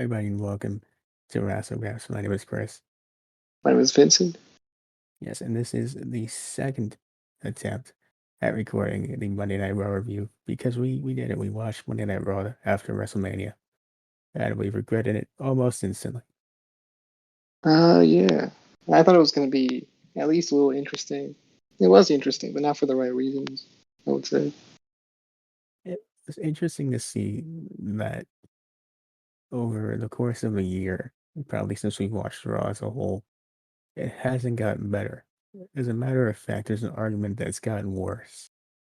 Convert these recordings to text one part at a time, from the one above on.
Everybody, and welcome to Wrassle Graps. My name is Chris. My name is Vincent. Yes, and this is the second attempt at recording the Monday Night Raw review because we did it. We watched Monday Night Raw after WrestleMania, and we regretted it almost instantly. Yeah. I thought it was going to be at least a little interesting. It was interesting, but not for the right reasons, I would say. It was interesting to see that over the course of a year, probably since we watched Raw as a whole, it hasn't gotten better. As a matter of fact, there's an argument that it's gotten worse.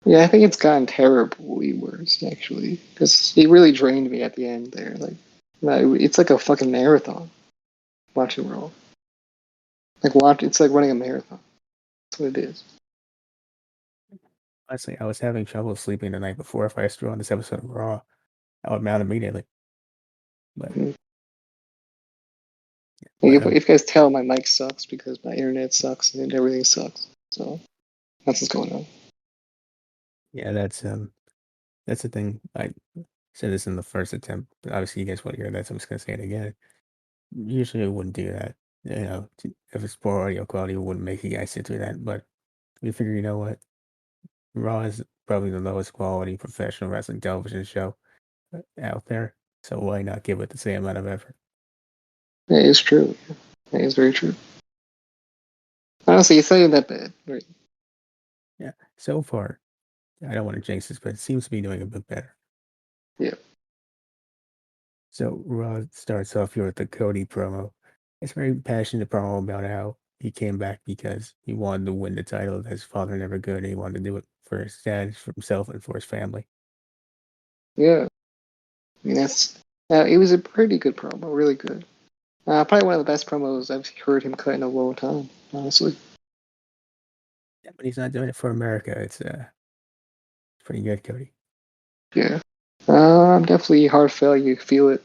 Yeah, I think it's gotten terribly worse, actually, because it really drained me at the end there. It's like a fucking marathon watching Raw. It's like running a marathon. That's what it is. Honestly, I was having trouble sleeping the night before. If I threw on this episode of Raw, I would mount immediately. But Mhm. but If you guys tell, my mic sucks because my internet sucks and everything sucks. So that's what's going on. yeah, that's the thing. I said this in the first attempt, but obviously you guys want to hear that, so I'm just gonna say it again. Usually I wouldn't do that. If it's poor audio quality, it wouldn't make you guys sit through that. But we figure, you know what? Raw is probably the lowest quality professional wrestling television show out there, so why not give it the same amount of effort? That is true. That is very true. Honestly, it's not even that bad. Right? Yeah, so far, I don't want to jinx this, but it seems to be doing a bit better. Yeah. So Raw starts off here with the Cody promo. It's a very passionate promo about how he came back because he wanted to win the title that his father never could. And he wanted to do it for his dad, for himself, and for his family. Yeah. I mean, it was a pretty good promo, really good. Probably one of the best promos I've heard him cut in a long time, honestly. Yeah, but he's not doing it for America. It's pretty good, Cody. Yeah. Definitely heartfelt. You feel it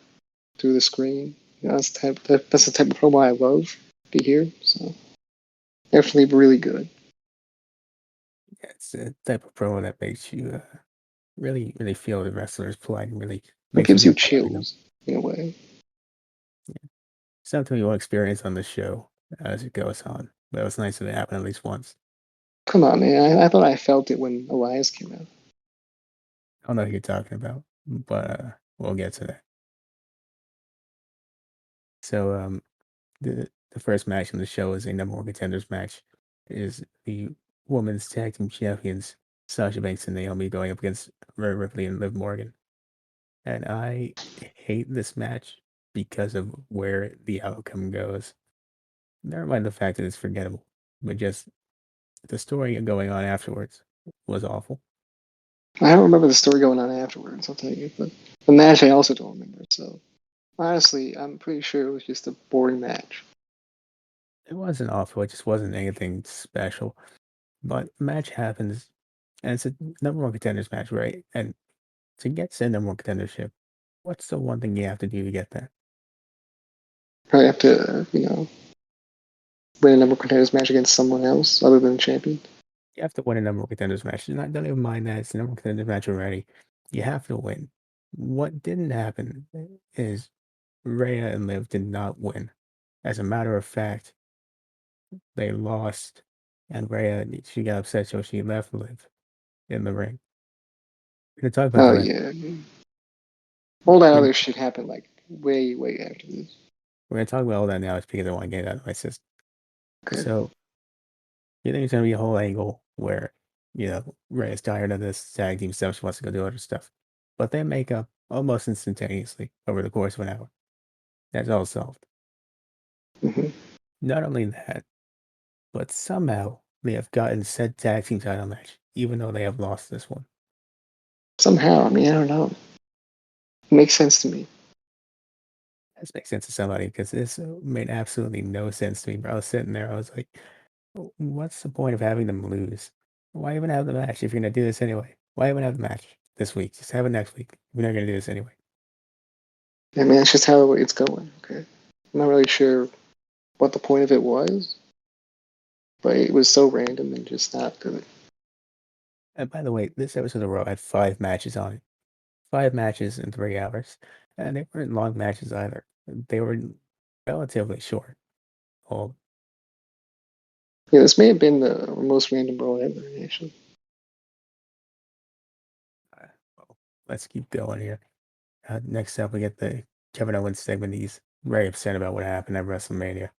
through the screen. That's the type of promo I love to hear. So definitely really good. Yeah, it's the type of promo that makes you really, really feel the wrestler's plight and really It makes you gives you feel behind them. chills in a way. Yeah. Something you will experience on the show as it goes on. But it was nice that it happened at least once. Come on, man. I thought I felt it when Elias came out. I don't know who you're talking about, but we'll get to that. So the first match on the show is a number one contenders match. It is the women's tag team champions Sasha Banks and Naomi going up against Rhea Ripley and Liv Morgan. And I hate this match because of where the outcome goes. Never mind the fact that it's forgettable, but just the story going on afterwards was awful. I don't remember the story going on afterwards, I'll tell you. But the match I also don't remember. So honestly, I'm pretty sure it was just a boring match. It wasn't awful, it just wasn't anything special. But the match happens, and it's a number one contenders match, right? And to get to number one contendership, what's the one thing you have to do to get there? Probably have to, win a number of contenders match against someone else other than the champion. You have to win a number one contenders match. Don't even mind that it's a number one contenders match already. You have to win. What didn't happen is Rhea and Liv did not win. As a matter of fact, they lost, and Rhea she got upset, so she left Liv in the ring. We're gonna talk about the Oh rest. yeah. All that We're other shit happened like way, way after this. gonna talk about all that now, because I want to get it out of my system. Okay. So you think it's gonna be a whole angle where Rhea's tired of this tag team stuff, she wants to go do other stuff, but they make up almost instantaneously over the course of an hour. That's all solved. hmm Not only that, but somehow they have gotten said tag team title match, even though they have lost this one. Somehow, I mean, I don't know. It makes sense to me. This makes sense to somebody because this made absolutely no sense to me. Bro, I was sitting there, I was like, What's the point of having them lose? Why even have the match if you're gonna do this anyway? Why even have the match this week? Just have it next week. We're not gonna do this anyway." I mean, that's just how it's going. Okay. I'm not really sure what the point of it was, but it was so random and just not good. And by the way, this episode of Raw had 5 matches on it. 5 matches in 3 hours. And they weren't long matches either. they were relatively short. Well, Yeah, this may have been the most random brawl ever, actually. well, let's keep going here. Next up, we get the Kevin Owens segment. He's very upset about what happened at WrestleMania,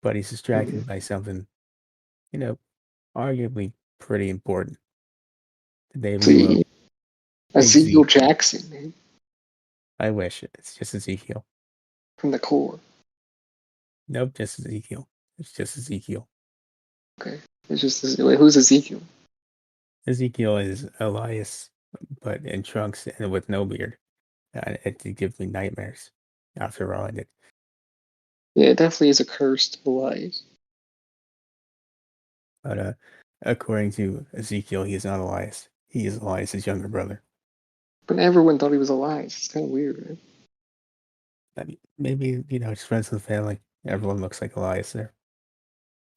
but he's distracted by something, you know, arguably pretty important. The debut of See, Big Ezekiel Z. Jackson, man, I wish it's just Ezekiel. from the core. Nope, just Ezekiel. It's just Ezekiel. Okay, it's just wait, who's Ezekiel? Ezekiel is Elias, but in trunks and with no beard. It gives me nightmares after all I did. Yeah, it definitely is a cursed Elias. But according to Ezekiel, he is not Elias. He is Elias's younger brother. But everyone thought he was Elias. It's kind of weird, man. I mean, maybe, it's friends of the family. Everyone looks like Elias there.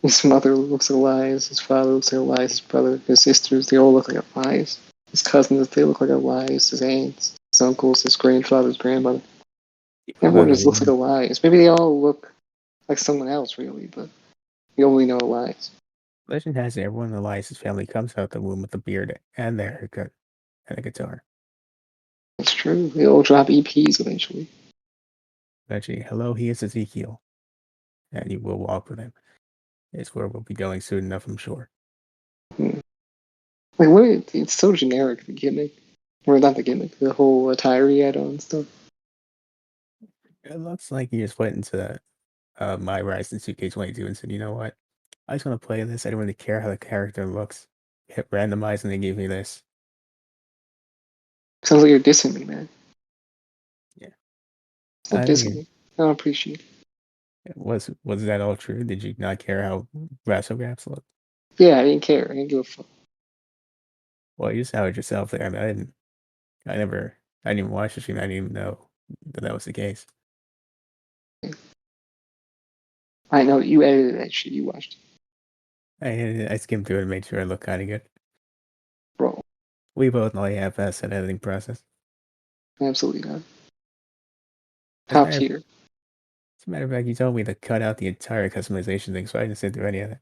His mother looks like Elias. His father looks like Elias. His brother, his sisters, they all look like Elias. His cousins, they look like Elias. His aunts, his uncles, his grandfather, his grandmother. People go Everyone to the just looks like womb. Elias. Maybe they all look like someone else, really, but you only know Elias. Legend has it everyone in Elias's family comes out the womb with a beard and their haircut and a guitar. It's true. They all drop EPs eventually. Eventually, hello, he is Ezekiel. And you will walk with him. It's where we'll be going soon enough, I'm sure. Hmm. Like, what? It's so generic, the gimmick. Or not the gimmick, the whole attire he had on and stuff. It looks like he just went into my Rise 2K22 and said, you know what? I just want to play this. I don't really care how the character looks. Hit randomize and they gave me this. Sounds like you're dissing me, man. Yeah. Stop I dissing mean, me. I don't appreciate it. was that all true? Did you not care how Wrassle Graps looked? Yeah, I didn't care. I didn't give a fuck. Well, you soured yourself there. I mean, I didn't even watch the stream. I didn't even know that was the case. I know you edited that shit. You watched I skimmed through it and made sure it looked kind of good. it. Bro, We both know you have that editing process. absolutely not. As a Top matter, tier. as a matter of fact, you told me to cut out the entire customization thing, so I didn't sit through any of that.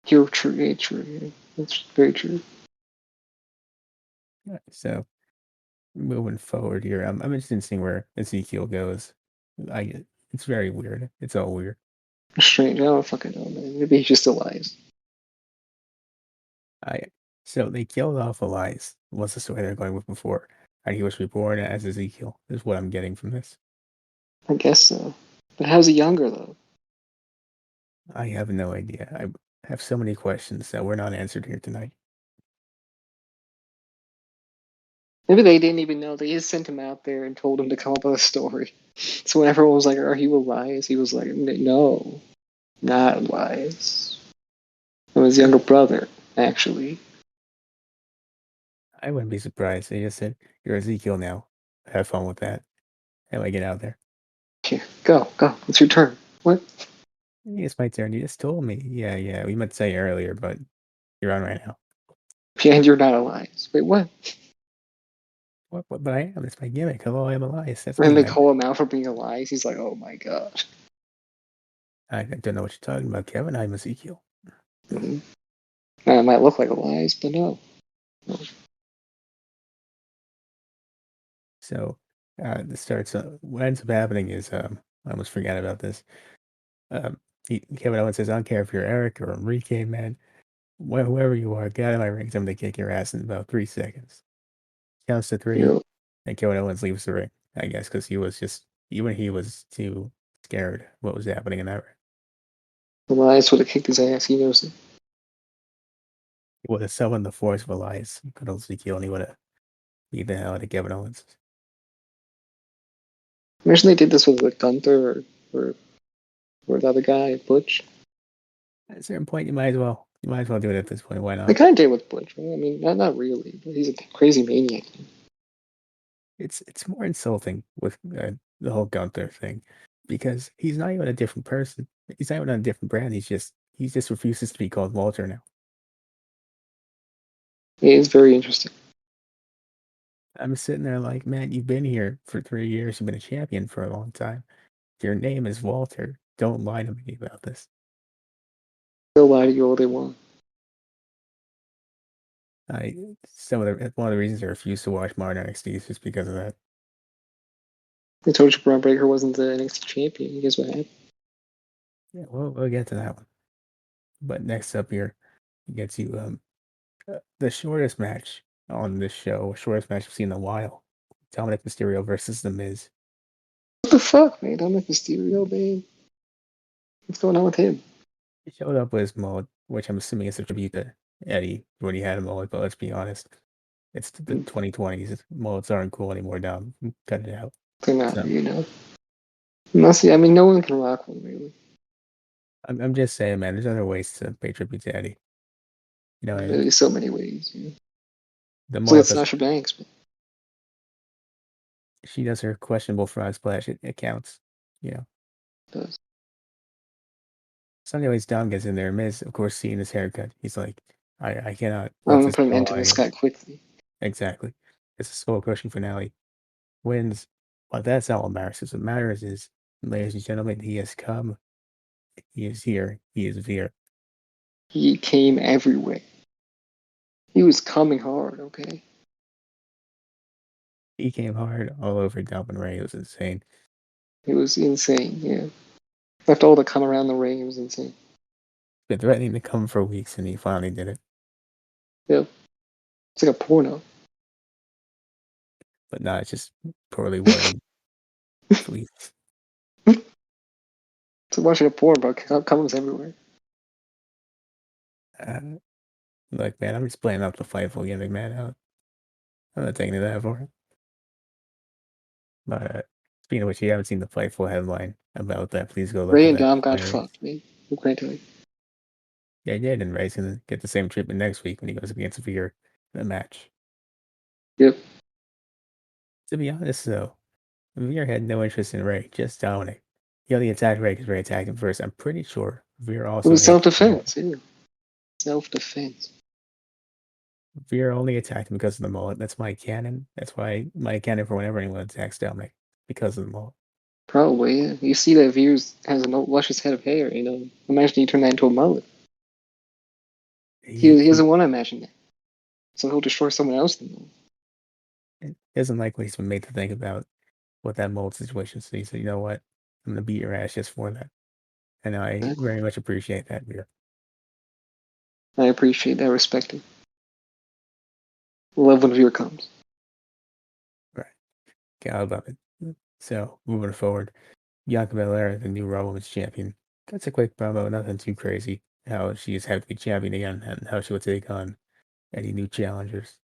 You're true. Yeah, true. Yeah. That's very true. So moving forward here, I'm interested in seeing where Ezekiel goes. It's very weird. It's all weird. Strange. I don't fucking know, man. Maybe he just lies. I so they killed off Elias. What's the story they're going with before? And he was reborn as Ezekiel. Is what I'm getting from this. I guess so. But how's he younger, though? I have no idea. I have so many questions that were not answered here tonight. Maybe they didn't even know. They just sent him out there and told him to come up with a story. So when everyone was like, "Are you Elias?" He was like, "No, not Elias. It was younger brother, actually." I wouldn't be surprised. They just said, "You're Ezekiel now. Have fun with that." And I get out there. Here, go, go. It's your turn. What? It's my turn. You just told me. Yeah. We meant to say earlier, but you're on right now. And you're not Elias. Wait, what? What? But I am. It's my gimmick. Hello, I am Elias. That's And me. they call him out for being Elias. He's like, "Oh my god." I don't know what you're talking about, Kevin. I'm Ezekiel. Mm-hmm. I might look like Elias, but no. So this starts. What ends up happening is I almost forgot about this. Um, Kevin Owens says, "I don't care if you're Eric or Enrique, man. Whoever you are, get out of my ring. 'Cause I'm gonna kick your ass in about 3 seconds." Counts to three, You and Kevin Owens leaves the ring. I guess because he was just even he was too scared what was happening in that ring. Elias would have kicked his ass. He knows it. He would have summoned the force of Elias, good old Ezekiel, and he would have beat the hell out of Kevin Owens. Imagine they did this with like Gunther or the other guy, Butch. At a certain point, you might as well do it at this point. Why They not? kind of did with Butch. Right? I mean, not really, but he's a crazy maniac. It's more insulting with the whole Gunther thing because he's not even a different person. He's not even on a different brand. He just refuses to be called Walter now. It is very interesting. I'm sitting there like, man, you've been here for 3 years. You've been a champion for a long time. Your name is Walter. Don't lie to me about this. They'll lie to you all they want. I some of the one of the reasons I refuse to watch modern NXT is just because of that. They told you Braun Breaker wasn't the NXT champion. Guess what happened? Yeah, we'll get to that one. But next up here, we get to the shortest match on this show, shortest match we've seen in a while. Dominic Mysterio versus The Miz. What the fuck, man? Dominic Mysterio, man. What's going on with him? He showed up with his mullet, which I'm assuming is a tribute to Eddie when he had a mullet, but let's be honest. It's the 2020s. Mullets aren't cool anymore, Dom. Cut it out. They're not, So you know. Honestly, I mean, no one can rock one, really. I'm just saying, man, there's other ways to pay tribute to Eddie. You know what I mean? There's so many ways. You know. The It's like mullet does Sasha Banks, man. she does her questionable frog splash, it counts. You know. It does. So anyways, Dom gets in there. Miz, of course, seeing his haircut, he's like, I cannot I'm let gonna this put an go end to by. this guy quickly. Exactly. It's a soul crushing finale. Wins. But that's not what matters. What matters is, ladies and gentlemen, he has come. He is here. He is here. He came everywhere. He was coming hard, okay? He came hard all over Dalvin Ray. It was insane. It was insane, yeah. Left all the come around the ring, it was insane. Been threatening to come for weeks, and he finally did it. Yeah. It's like a porno. But not just poorly worded. Please. It's like watching a porn, bro. Comes everywhere. Like, man, I'm just playing up the Fightful gimmick, man. I'm not taking that for it. But speaking of which, you haven't seen the Fightful headline about that. Please go look Ray at and that. Dom got Hilarious. fucked, man. What can I tell you? Yeah, yeah, and Ray's gonna get the same treatment next week when he goes against Veer in a match. Yep. To be honest, though, Veer had no interest in Ray, just Dominic. He only attacked Ray because Ray attacked him first. I'm pretty sure Veer It also was hates self-defense, yeah. Self-defense. Veer only attacked him because of the mullet. That's my canon. That's why my canon for whenever anyone attacks Dominic because of the mullet. Probably, yeah. You see that Veers has a luscious head of hair, you know. Imagine you turn that into a mullet. He He doesn't want to imagine that. So he'll destroy someone else then. doesn't like what he's been made to think about what that mold situation is. So he said, you know what? I'm gonna beat your ass just for that. And I Exactly. very much appreciate that, Veer. I appreciate that, respect it. Love when Veer comes. Right. Okay, I love it. So moving forward, Bianca Belair, the new Raw Women's Champion. That's a quick promo, nothing too crazy. How she's happy to be champion again and how she would take on any new challengers.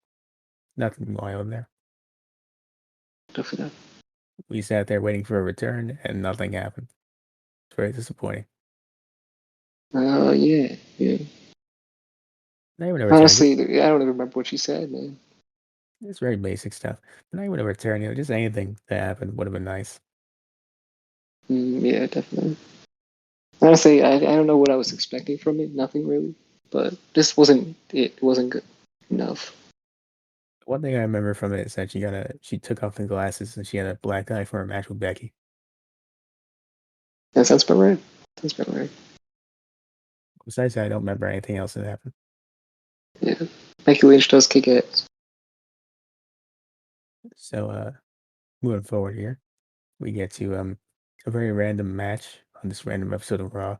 Nothing wild there. Stuff for that. We sat there waiting for a return and nothing happened. It's very disappointing. Oh, yeah, yeah. Not even a return, Honestly, just I don't even remember what she said, man. it's very basic stuff. But not even a return, just anything that happened would have been nice. Yeah, definitely. Honestly, I don't know what I was expecting from it. Nothing really. But this wasn't it. It wasn't good enough. One thing I remember from it is that she took off the glasses and she had a black eye for a match with Becky. That sounds about right. Sounds about right. Besides that, I don't remember anything else that happened. Yeah. Becky Lynch does kick ass. So moving forward here, we get to a very random match on this random episode of Raw.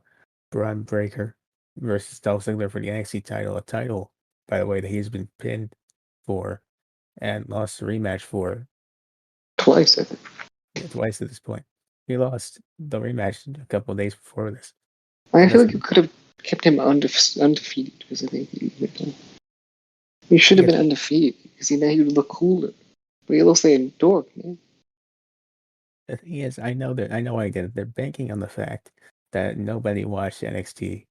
Braun Breaker versus Dolph Ziggler for the NXT title. A title, by the way, that he's been pinned for and lost a rematch for Twice, I think. twice at this point. He lost the rematch a couple of days before this. I And feel that's like you could have kept him undefeated because I think he should have yeah, been undefeated because then he would look cooler. But he looks like a dork, man. the thing is, I know I get it. They're banking on the fact that nobody watched NXT.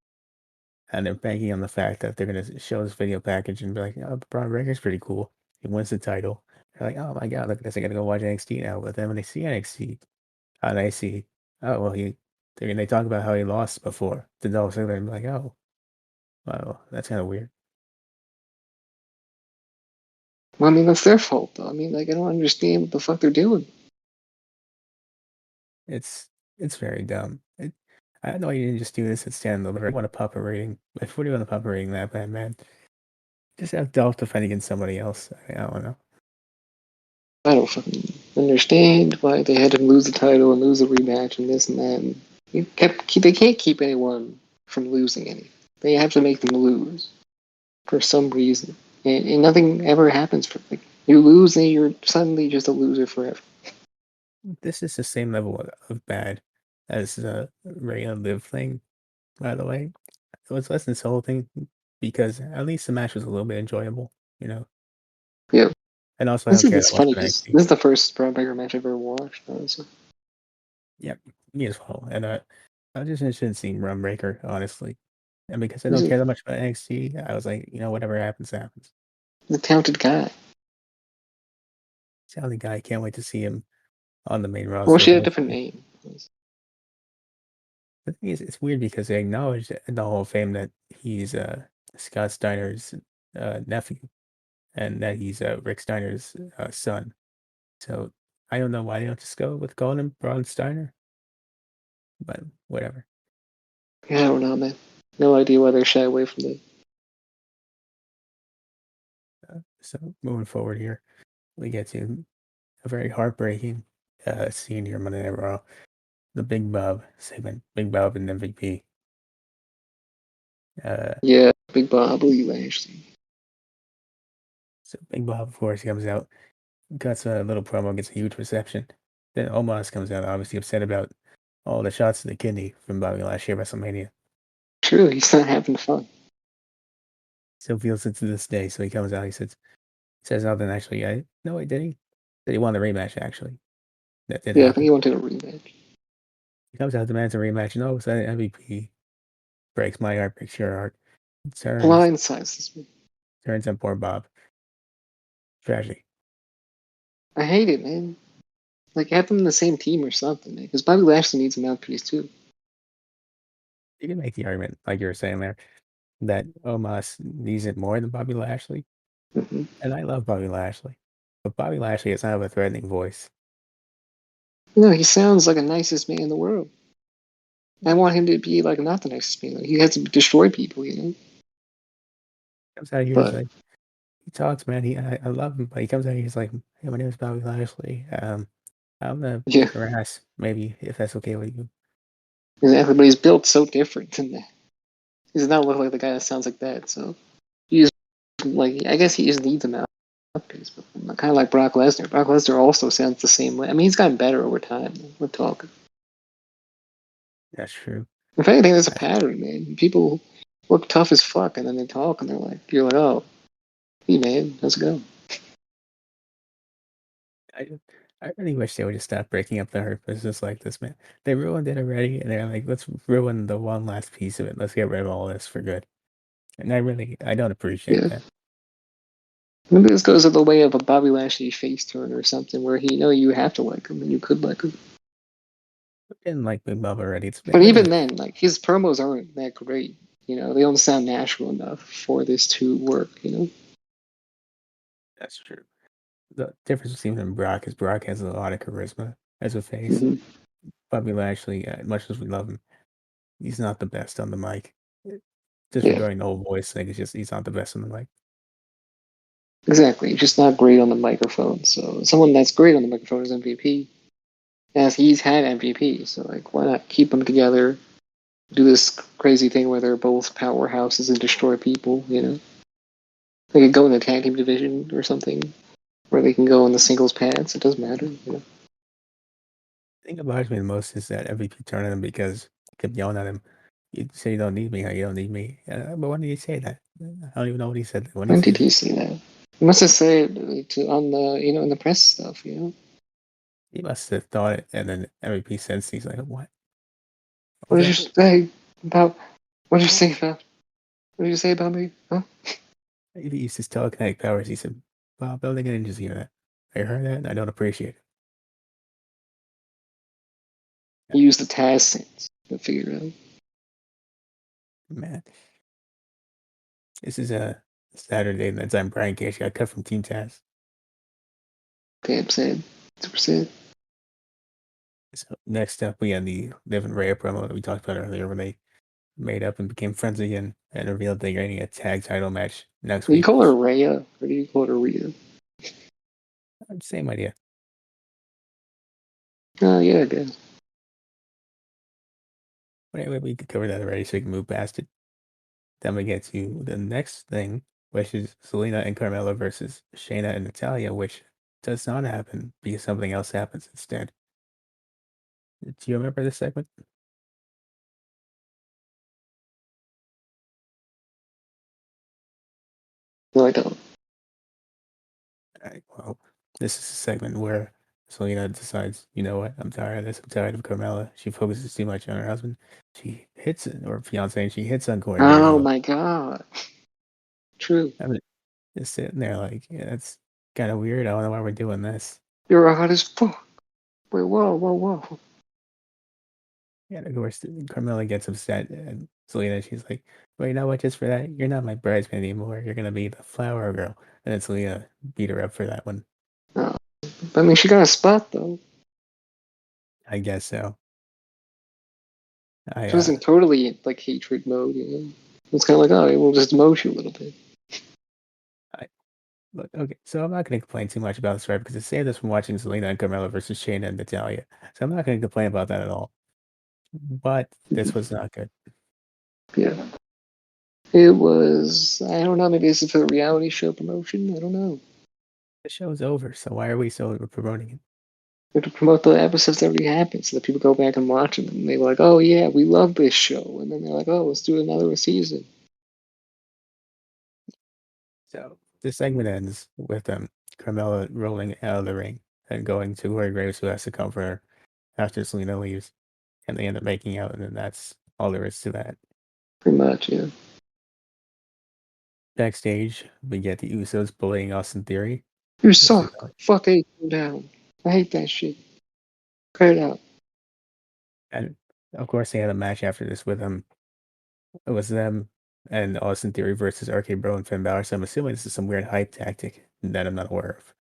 And they're banking on the fact that they're gonna show this video package and be like, "Oh, Braun Breaker's pretty cool. He wins the title." They're like, "Oh my god, look at this! I gotta go watch NXT now." But then when they see NXT, and they see, oh well, they talk about how he lost before to Dolph Ziggler, and be like, "Oh, well, that's kind of weird." Well, I mean, that's their fault, though. I mean, like, I don't understand what the fuck they're doing. It's it's very dumb. I know you didn't just do this at stand over. I want a pupper rating. If what do you want a pupper rating that bad, man? Just have Dolph defend against somebody else. I don't know. I don't fucking understand why they had to lose the title and lose the rematch and this and that. And they can't keep anyone from losing any. They have to make them lose for some reason, and nothing ever happens for like you lose and you're suddenly just a loser forever. This is the same level of bad as the Rhea and Liv thing, by the way. It was less insulting because at least the match was a little bit enjoyable, you know. Yeah, And also, I this don't is care it's that much funny about because NXT. this is the first Braun Breaker match I've ever watched. Honestly. Yep, me as well. And I'm just interested in seeing Rum Breaker, honestly. And because I He's don't a, care that much about NXT, I was like, whatever happens, happens. he's a talented guy. Sally guy, can't wait to see him on the main Well, roster she had a different eventually. name. The thing is, it's weird because they acknowledge in the Hall of Fame that he's Scott Steiner's nephew and that he's Rick Steiner's son. So I don't know why they don't just go with calling him Braun Steiner, but whatever. Yeah, I don't know, man. No idea why they're shy away from that. So moving forward here, we get to a very heartbreaking scene here Monday Night Raw. The Big Bob segment, Big Bob and MVP. Uh, Yeah, Big Bob Lee Lashley. so Big Bob, of course, comes out, cuts a little promo, gets a huge reception. Then Omos comes out, obviously upset about all the shots to the kidney from Bobby last year at WrestleMania. True, he's not having fun. Still feels it to this day. So he comes out, says nothing actually. No, he did he? Said he won the rematch actually. That did Yeah, I think happen. he wanted a rematch. He comes out, demands a rematch, and all of a sudden MVP breaks my heart, breaks your heart. Turns Blindsides me. turns on poor Bob. Tragedy. I hate it, man. Like, have them in the same team or something, man. Because Bobby Lashley needs a mouthpiece, too. You can make the argument, like you were saying there, that Omos needs it more than Bobby Lashley. Hmm. And I love Bobby Lashley. But Bobby Lashley doesn't have a threatening voice. He sounds like the nicest man in the world. I want him to be, like, not the nicest man. Like, he has to destroy people. Comes out here, he's But, like, he talks, man. I love him, but he comes out here, he's like, hey, my name is Bobby Lashley. I'm gonna yeah, beat your ass, maybe, if that's okay with you. exactly. But he's built so different than that. He does not look like the guy that sounds like that, so. He just, like, I guess he just needs a mouthpiece. But kind of like Brock Lesnar. Brock Lesnar also sounds the same way. I mean, he's gotten better over time. We're talking. That's true. If anything, there's a pattern, man. People look tough as fuck, and then they talk, and you're like, oh, hey, man, how's it going? I I really wish they would just stop breaking up the Hurt Business like this, man. They ruined it already, and they're like, let's ruin the one last piece of it. Let's get rid of all this for good. And I don't appreciate Yeah. that. Maybe this goes the way of a Bobby Lashley face turn or something, where you have to like him, and you could like him. I didn't like Big Bob already. But It even doesn't. then, like his promos aren't that great. They don't sound natural enough for this to work. That's true. The difference between him and Brock is Brock has a lot of charisma as a face. Hmm. Bobby Lashley, as much as we love him, he's not the best on the mic. Yeah, Disregarding the whole voice thing, it's just he's not the best on the mic. exactly. Just not great on the microphone. So someone that's great on the microphone is MVP, as he's had MVP. So like, why not keep them together? Do this crazy thing where they're both powerhouses and destroy people. They could go in the tag team division or something, where they can go in the singles paths. It doesn't matter. The thing that bothers me the most is that MVP turned on him because he kept yelling at him. You say you don't need me, how you don't need me. But when did he say that? I don't even know what he said. When did When he say did that? he say that? He must have said it on the in the press stuff. He must have thought it, and then MVP sensed. He's like, "What? What What was did you that?" say about? What did you say about? What did you say about me? Huh? He used his telekinetic powers. He said, "Bob, don't think I didn't just hear that. I heard that, and I don't appreciate He used the Taz sense to figure it out. it." Man, this is a Saturday, and that's I'm Brian Cage got cut from Team Taz. Okay, I'm sad. Super sad. So next up, we had the Liv and Rhea promo that we talked about earlier, where they made up and became friends again and revealed they're getting a tag title match next Do you week. call her Rhea or do you call her Rhea? Same idea. Oh, yeah, I guess. But anyway, we could cover that already, so we can move past it. Then we get to the next thing, which is Selena and Carmella versus Shayna and Natalya, which does not happen because something else happens instead. Do you remember this segment? No, I don't. Well, this is a segment where Selena decides, you know what, I'm tired of this. I'm tired of Carmella. She focuses too much on her husband. She hits it, or fiance, and she hits on Corey Graves. Oh my god. True. I mean, just sitting there like, yeah, that's kind of weird. I don't know why we're doing this. You're hot as fuck. Wait, whoa. Yeah, and of course, Carmella gets upset, and Selena, she's like, well, you know what, just for that, you're not my bridesmaid anymore. You're going to be the flower girl. And then Selena beat her up for that one. Oh. I mean, she got a spot, though. I guess so. I, She wasn't totally, like, hatred mode, you know? It's kind of like, oh, we'll just demote you a little bit. I look, okay, so I'm not going to complain too much about this, right? Because I saved this from watching Selena and Carmella versus Shayna and Natalya. So I'm not going to complain about that at all. But this was not good. Yeah. It was, I don't know, maybe this is for the reality show promotion? I don't know. The show's over, so why are we still promoting it? We have to promote the episodes that already happened so that people go back and watch them. And they're like, oh, yeah, we love this show. And then they're like, oh, let's do another season. So this segment ends with Carmella rolling out of the ring and going to Corey Graves, who has to comfort her after Selena leaves, and they end up making out, and then that's all there is to that. Pretty much, yeah. Backstage, we get the Usos bullying Austin Theory. You Which is suck. Fuck it down. I hate that shit. Cut it out. and of course, they had a match after this with them. It was them and Austin Theory versus RK Bro and Finn Balor. So I'm assuming this is some weird hype tactic that I'm not aware of.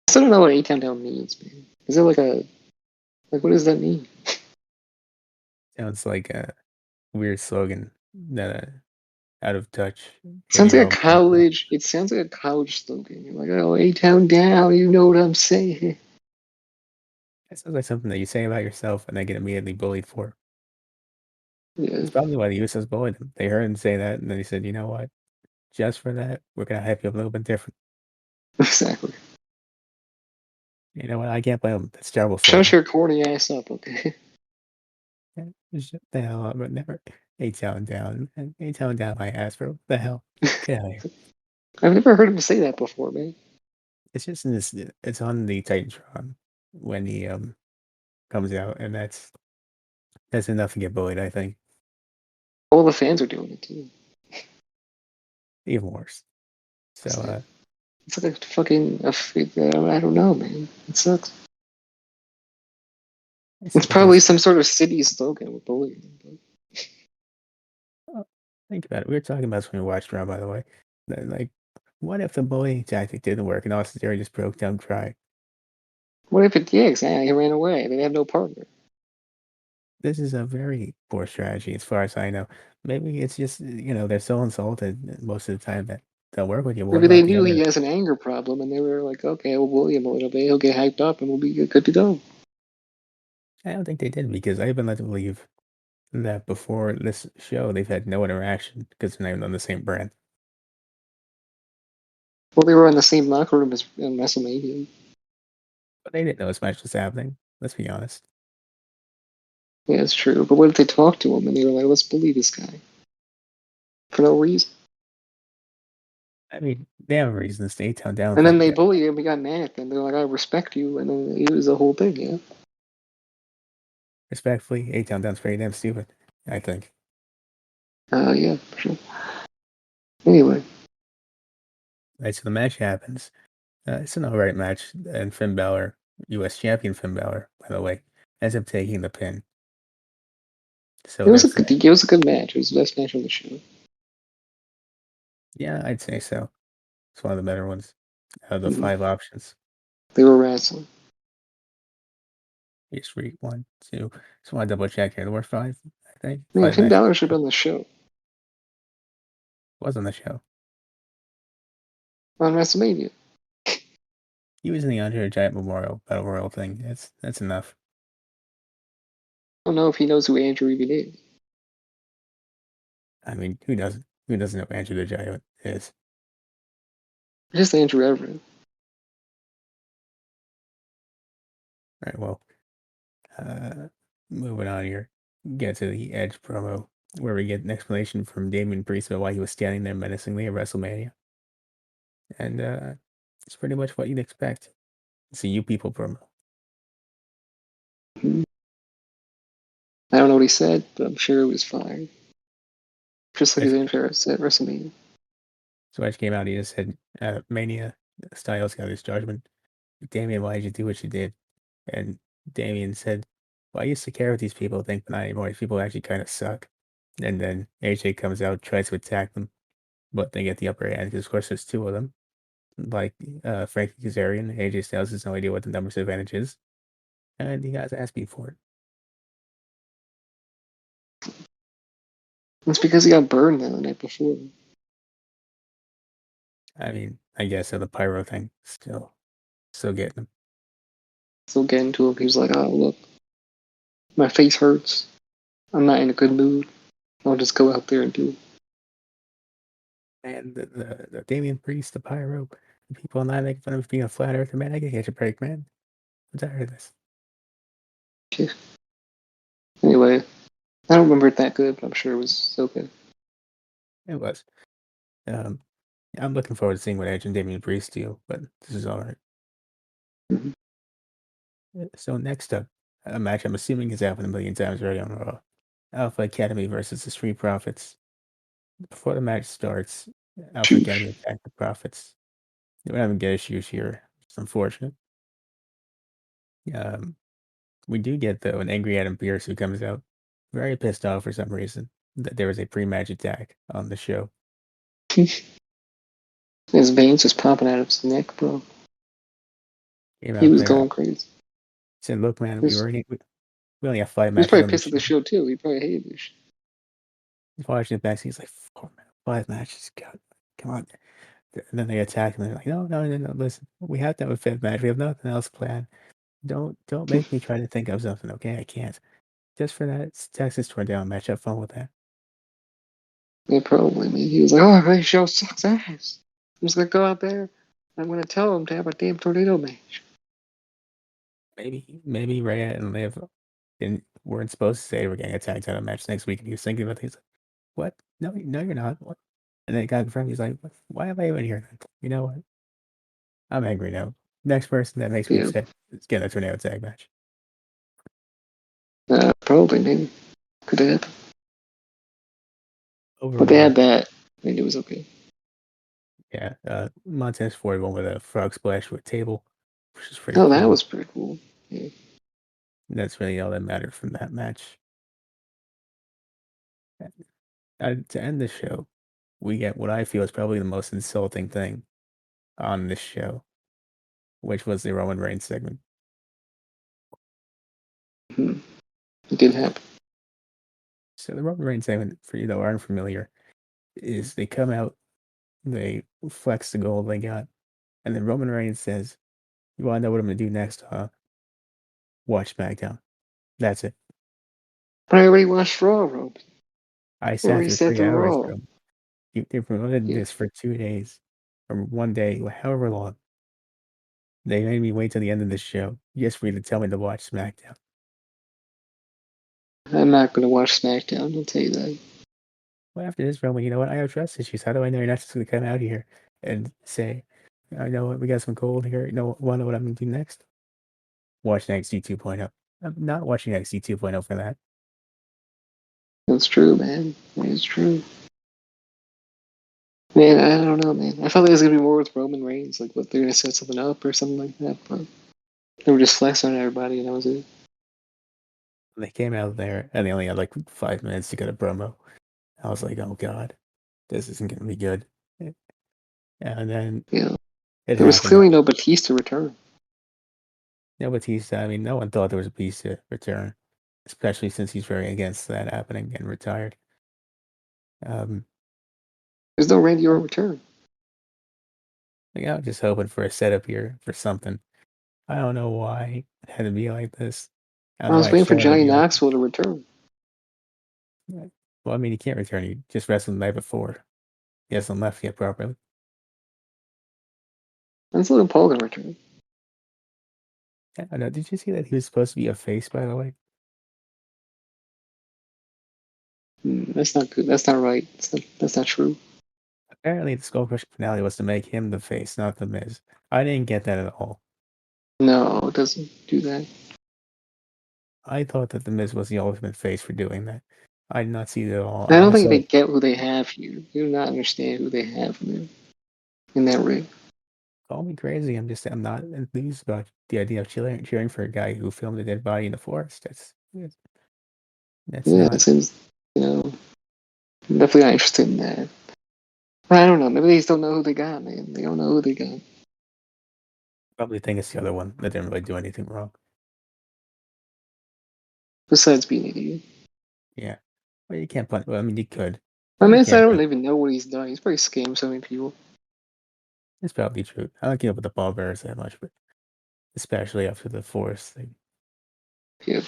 I still don't know what A-Town Down means, man. Is it like a, like, what does that mean? Sounds like a weird slogan that out of touch Sounds like a 80-year-old man. college, it sounds like a college slogan. You're like, oh, A-Town Down, you know what I'm saying. That sounds like something that you say about yourself and then get immediately bullied for. Yeah, It's probably why the Usos bullied him. They heard him say that, and then he said, "You know what? Just for that, we're gonna hype you up a little bit different." exactly. You know what? I can't blame him. That's terrible Shut slogan. your corny ass up, okay? Yeah, shut the hell up, but never a town down my ass, bro. What the hell? Get out of here. I've never heard him say that before, man. It's just in this. It's on the Titantron when he comes out, and that's enough to get bullied. I think All the fans are doing it too. even worse. So It's like a fucking, I don't know, man. It sucks. It's I guess probably some sort of city slogan with bullying. But think about it. We were talking about this when we watched Raw, by the way. Like, what if the bullying tactic didn't work and Austin Theory just broke down crying? what if it, yeah, exactly. He ran away. They have no partner. This is a very poor strategy, as far as I know. Maybe it's just they're so insulted most of the time that they'll work with you. But what Maybe they about the knew he other? has an anger problem, and they were like, "Okay, we'll bully him a little bit. He'll get hyped up, and we'll be good to go." I don't think they did because I've been led to believe that before this show they've had no interaction because they're not even on the same brand. Well, they were in the same locker room as in WrestleMania. But they didn't know this match was happening. Let's be honest. Yeah, it's true. But what if they talked to him and they were like, "Let's bully this guy for no reason"? I mean, they have a reason to stay toned down And for then like they that. bullied him. He got mad at them. They're like, "I respect you," and then it was the whole thing. Yeah. Respectfully, A-Town Down's pretty damn stupid, I think. Yeah, for sure. Anyway, Right, so the match happens. It's an alright match, and Finn Balor, U.S. champion Finn Balor, by the way, ends up taking the pin. So there's that. it was a good match. It was the best match on the show. Yeah, I'd say so. It's one of the better ones out of the Mhm. 5 options. They were wrestling. Just read 1, 2. Just want to double check here. There were 5, I think. Man, 5 Finn matches. Balor should have been on the show Was on the show. on WrestleMania. He was in the Andre the Giant Memorial Battle Royal thing. That's enough. I don't know if he knows who Andrew even is. I mean, who doesn't? Who doesn't know who Andrew the Giant is? Just Andrew Everett. All right, well, moving on here. Get to the Edge promo where we get an explanation from Damian Priest about why he was standing there menacingly at WrestleMania. And it's pretty much what you'd expect. It's a You People promo. Mhm. I don't know what he said, but I'm sure it was fine. Just like his Edge, entrance at WrestleMania. so Edge came out, he just said, Mania, Styles got his judgment. Damian, why did you do what you did? And Damian said, well, I used to care what these people think, but not anymore. These people actually kind of suck. And then AJ comes out, tries to attack them, but they get the upper hand because, of course, there's 2 of them. Like Frankie Kazarian, AJ Styles has no idea what the numbers advantage is. And he got asking for it. It's because he got burned the night before. I mean, I guess the pyro thing still getting him. Still getting to him. He was like, oh, look, my face hurts. I'm not in a good mood. I'll just go out there and do it. And the Damian Priest, the pyro, the people online making fun of being a flat earther, man, I can catch a break, man. I'm tired of this. Anyway, I don't remember it that good, but I'm sure it was okay. It was. I'm looking forward to seeing what Edge and Damian Priest do, but this is all right. Mhm. So next up, a match I'm assuming has happened a million times already on Raw. Alpha Academy versus the Street Profits. Before the match starts, Alpha Academy attack the Profits. We're having get issues here. It's unfortunate. Um, we do get, though, an angry Adam Pearce who comes out very pissed off for some reason that there was a pre-match attack on the show. His veins was popping out of his neck, bro. Came He out was there, going crazy. said, "Look, man, He was, we only have 5 he was matches probably on the pissed at show." the show, too. He probably hated this shit. He's watching it back. He's like, 5 matches. God, come on. And then they attack him. They're like, no. Listen, we have to have a 5th match. We have nothing else planned. Don't make me try to think of something. Okay, I can't. Just for that Texas Tornado match. Have fun with that. Yeah, probably, man. He was like, oh, this show sucks ass. I'm just going to go out there. I'm going to tell him to have a damn tornado match. Maybe Rhea and Liv weren't supposed to say we're getting a tag title match next week. And he was thinking about things like, what? No, you're not. What? And then it got confirmed. He's like, why am I even here? You know what? I'm angry now. Next person that makes me Yeah, upset is getting a tornado tag match. probably, maybe. Could have happened. But they Overall, had that. I mean, it was okay. yeah, Montez Ford won with a frog splash with a table, which is pretty Oh, that cool. was pretty cool. Yeah. That's really all that mattered from that match. To end the show, we get what I feel is probably the most insulting thing on this show, which was the Roman Reigns segment. Hmm. It did happen. So the Roman Reigns segment, for you that aren't familiar, is they come out, they flex the gold they got, and then Roman Reigns says, "You want to know what I'm going to do next? Watch SmackDown." That's it. But I already watched Raw, Rob. I I sat already through sat 3 through hours, Raw. bro. They promoted Yeah. this for 2 days, or 1 day, however long. They made me wait till the end of the show just for you to tell me to watch SmackDown. I'm not going to watch SmackDown, I'll tell you that. Well, after this, Roman, you know what? I have trust issues. How do I know you're not just going to come out here and say, I know what, we got some gold here. You know, want to know what I'm going to do next? Watch NXT 2.0. I'm not watching NXT 2.0 for that. That's true, man. It's true. Man, I don't know, man. I thought there was going to be more with Roman Reigns. Like, what, they're going to set something up or something like that. But they were just flexing on everybody, and that was it. They came out there and they only had like 5 minutes to get a promo. I was like, oh God, this isn't going to be good. And then Yeah. it There was happened. clearly no Batista return. No Batista. I mean, no one thought there was a Batista return, especially since he's very against that happening and retired. Um, There's no Randy Orton return. I was just hoping for a setup here for something. I don't know why it had to be like this. I I don't know was why waiting for Shawn to Johnny be like. Knoxville to return. Well, I mean, he can't return. He just wrestled the night before. He hasn't left yet properly. And Logan Paul gonna return. I know. Did you see that he was supposed to be a face, by the way? That's not good. That's not right. That's not true. Apparently, the Skull Crushing finale was to make him the face, not the Miz. I didn't get that at all. No, it doesn't do that. I thought that the Miz was the ultimate face for doing that. I did not see it at all. I I don't think they also get who they have here. They do not understand who they have in that ring. call me crazy. I'm not enthused about the idea of cheering for a guy who filmed a dead body in the forest. That's Yeah, not it seems, I'm definitely not interested in that. I don't know. Maybe they just don't know who they got, man. They don't know who they got. probably think it's the other one that didn't really do anything wrong. Besides being an idiot. Yeah. Well, you can't punch. Well, I mean, you could. I But mean, you I can't don't punch. even know what he's done. He's probably scammed so many people. It's probably true. I don't keep up with the ball bearers that much, but especially after the forest thing. Yeah.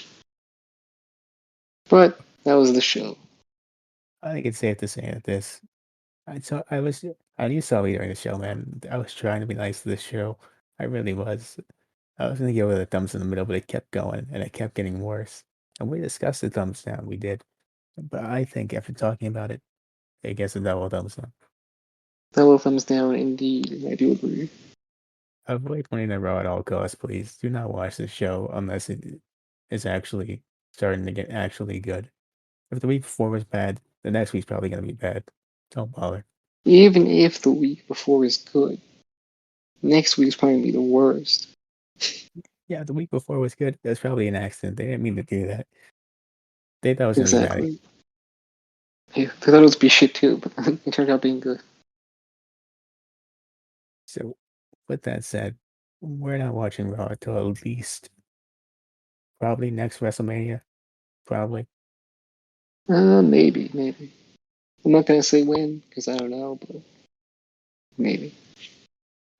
But that was the show. I think it's safe to say that this. You saw me during the show, man. I was trying to be nice to this show. I really was. I was gonna give it a thumbs in the middle, but it kept going and it kept getting worse. And we discussed the thumbs down. We did, but I think after talking about it, it gets a double thumbs down. Double thumbs down, indeed. I do agree. Avoid winning the Raw at all costs, please. Do not watch this show unless it is actually starting to get actually good. If the week before was bad, the next week's probably gonna be bad. Don't bother. Even if the week before is good, next week's probably gonna be the worst. Yeah, the week before was good. It was probably an accident. They didn't mean to do that. They thought it was gonna be bad. Exactly. Yeah, they thought it was be shit too, but it turned out being good. So, with that said, we're not watching Raw until at least probably next WrestleMania. Probably. Maybe. I'm not gonna say when because I don't know, but maybe.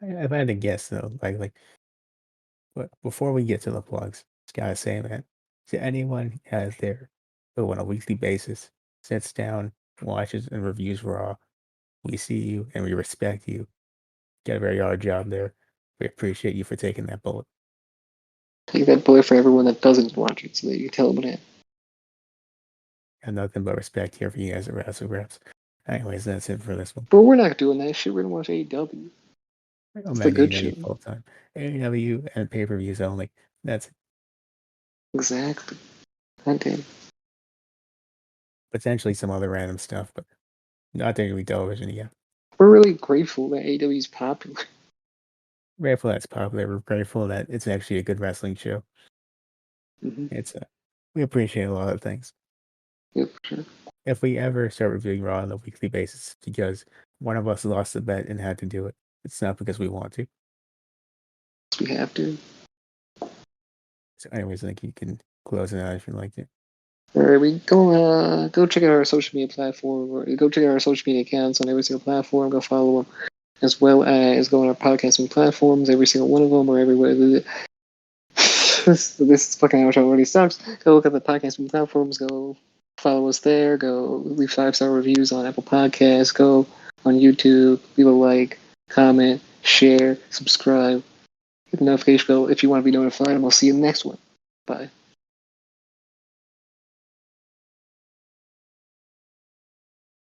If I had to guess though, but before we get to the plugs, just gotta say, man, to anyone out there who on a weekly basis sits down, watches and reviews Raw, we see you and we respect you. Got a very hard job there. We appreciate you for taking that bullet. Take that bullet for everyone that doesn't watch it, so that you can tell them that. And nothing but respect here for you guys at Wrassle Graps. Anyways, that's it for this one. But we're not doing that shit. We're gonna watch AEW. I'm It's the at good AEW show. full time. AEW and pay per views only. That's it. Exactly. Content. Potentially some other random stuff, but not WWE television yet. We're really grateful that AEW is popular. Grateful that's popular. We're grateful that it's actually a good wrestling show. Mm-hmm. We appreciate a lot of things. Yeah, for sure. If we ever start reviewing Raw on a weekly basis because one of us lost the bet and had to do it, it's not because we want to. We have to. So, anyways, I think you can close it out if you'd like to. All right, we go check out our social media platform, or go check out our social media accounts on every single platform. Go follow them, as well as go on our podcasting platforms, every single one of them, or everywhere. This fucking outro already sucks. Go look at the podcasting platforms. Go follow us there. Go leave 5-star reviews on Apple Podcasts. Go on YouTube. Leave a like, comment, share, subscribe. Hit the notification bell if you want to be notified, and we'll see you in the next one. Bye.